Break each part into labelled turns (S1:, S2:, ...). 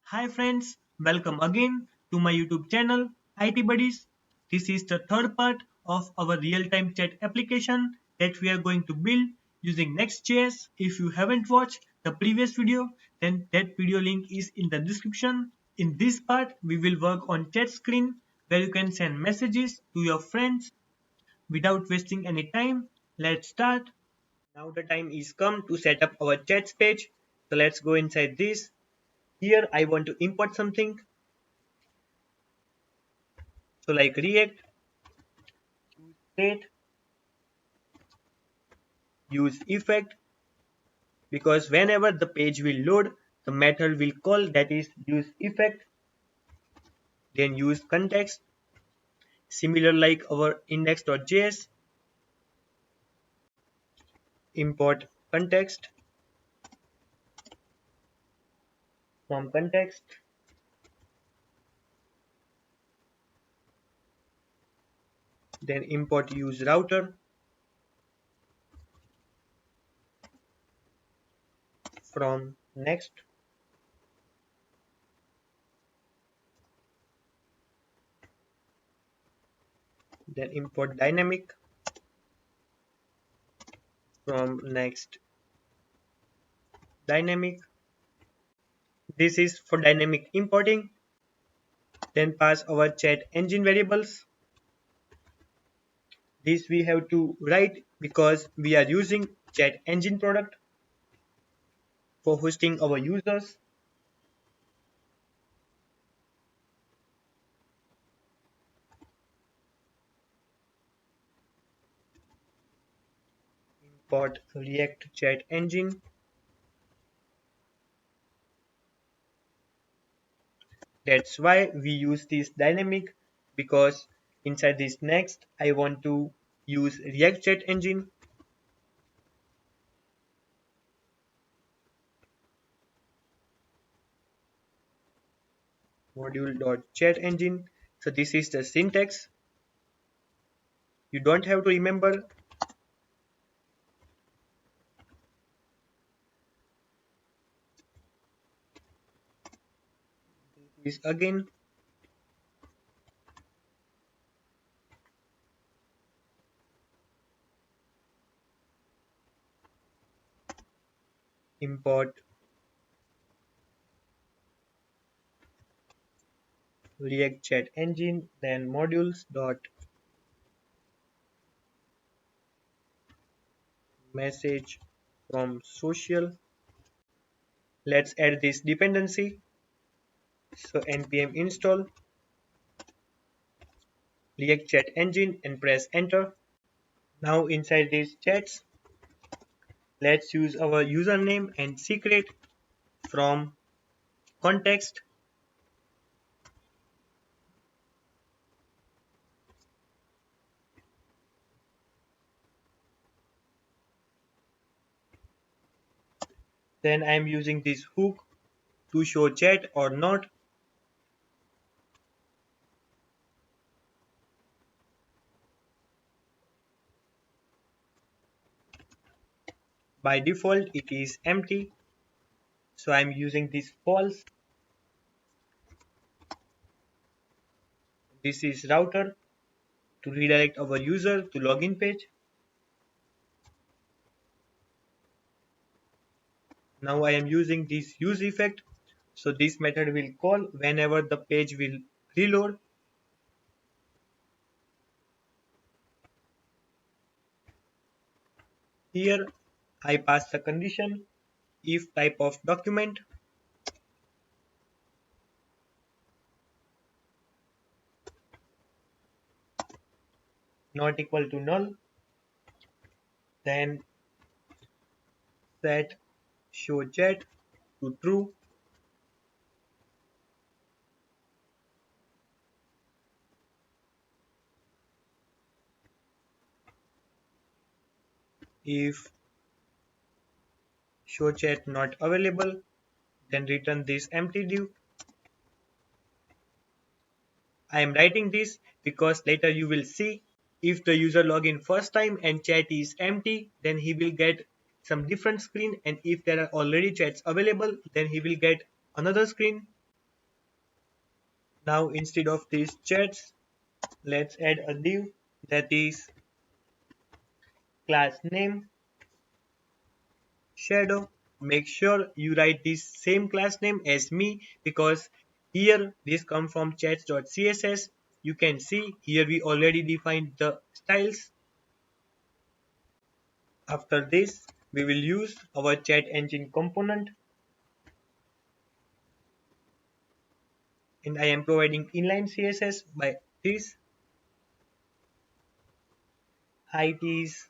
S1: Hi friends, welcome again to my YouTube channel IT Buddies. This is the third part of our real-time chat application that we are going to build using Next.js. If you haven't watched the previous video, then that video link is in the description. In this part, we will work on chat screen where you can send messages to your friends without wasting any time. Let's start. Now the time is come to set up our chats page. So let's go inside this. Here I want to import something. So like React, state, use effect, because whenever the page will load, the method will call, that is use effect. Then use context, similar like our index.js, import context from context. Then import use router from next. Then import dynamic from next dynamic. This is for dynamic importing. Then pass our chat engine variables. This we have to write because we are using chat engine product for hosting our users. Import React chat engine. That's why we use this dynamic, because inside this next I want to use React chat engine. Module.chat engine. So this is the syntax. You don't have to remember. This again. Import React chat engine, then modules dot message from social. Let's add this dependency. So npm install React chat engine and press enter. Now inside these chats, let's use our username and secret from context. Then I am using this hook to show chat or not. By default it is empty, so I am using this false. This is router to redirect our user to login page. Now I am using this use effect, so this method will call whenever the page will reload. Here I pass the condition if type of document, not equal to null, then set show chat to true. If show chat not available, then return this empty div. I am writing this because later you will see, if the user login first time and chat is empty, then he will get some different screen, and if there are already chats available, then he will get another screen. Now instead of these chats, let's add a div that is class name shadow. Make sure you write this same class name as me because here this come from chats.css. You can see here we already defined the styles. After this, we will use our chat engine component, and I am providing inline CSS by this. Height is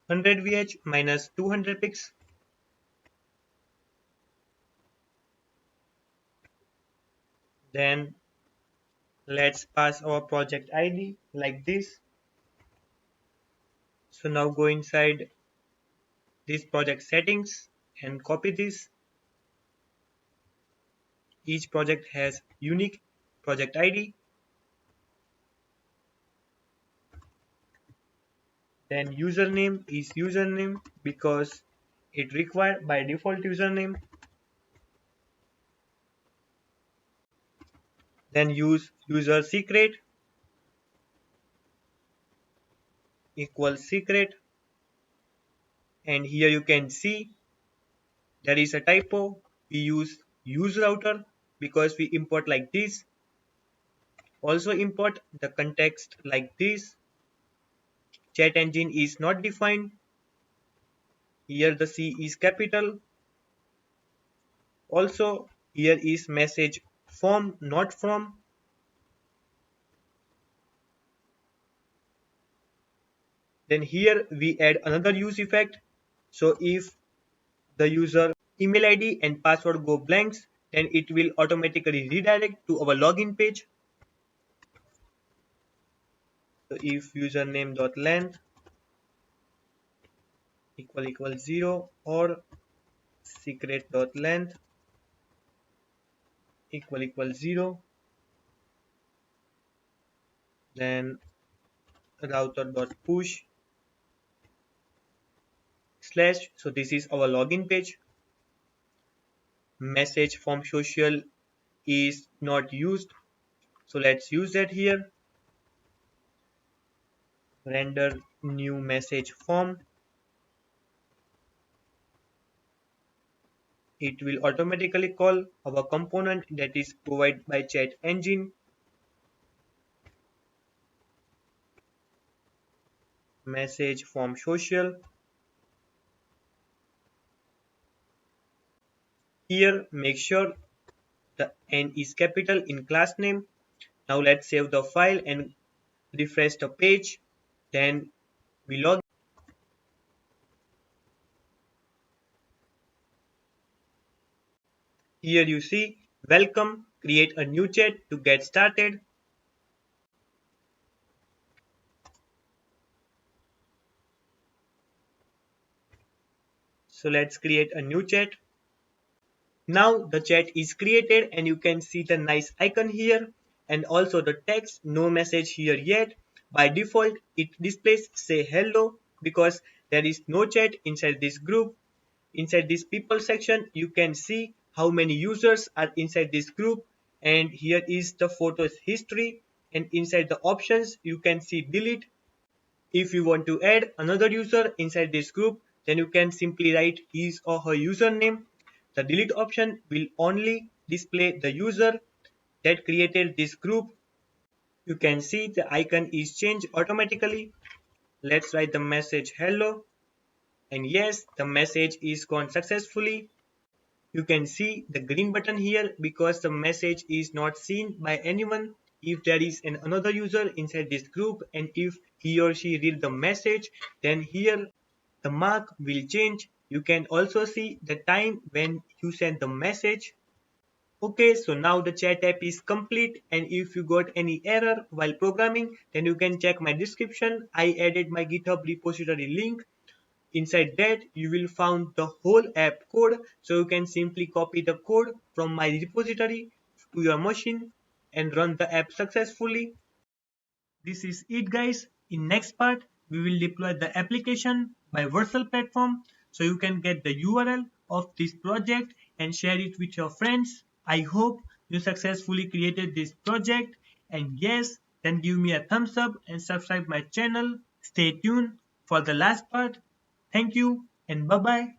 S1: 100 VH minus 200 pix. Then let's pass our project ID like this. So now go inside this project settings and copy this. Each project has unique project ID. Then username is username because it required by default username. Then use user secret equals secret, and here you can see there is a typo. We use use router because we import like this. Also import the context like this. Chat engine is not defined. Here the C is capital. Also here is message from not from. Then here we add another use effect. So if the user email ID and password go blanks, then it will automatically redirect to our login page. So if username.length equal 0 or secret.length equal 0, then router.push slash, so this is our login page. Message from social is not used, so let's use that here. Render new message form. It will automatically call our component that is provided by chat engine. Message from social. Here make sure the N is capital in class name. Now let's save the file and refresh the page. Then we log. Here you see welcome, create a new chat to get started. So let's create a new chat. Now the chat is created and you can see the nice icon here and also the text, no message here yet. By default it displays say hello because there is no chat inside this group. Inside this people section you can see how many users are inside this group, and here is the photos history, and inside the options you can see delete. If you want to add another user inside this group, then you can simply write his or her username. The delete option will only display the user that created this group. You can see the icon is changed automatically. Let's write the message hello, and yes, the message is gone successfully. You can see the green button here because the message is not seen by anyone. If there is another user inside this group and if he or she read the message, then here the mark will change. You can also see the time when you send the message. Okay, so now the chat app is complete, and if you got any error while programming, then you can check my description. I added my GitHub repository link. Inside that you will find the whole app code, so you can simply copy the code from my repository to your machine and run the app successfully. This is it guys. In next part we will deploy the application by virtual platform, so you can get the URL of this project and share it with your friends. I hope you successfully created this project, and yes, then give me a thumbs up and subscribe my channel. Stay tuned for the last part. Thank you and bye bye.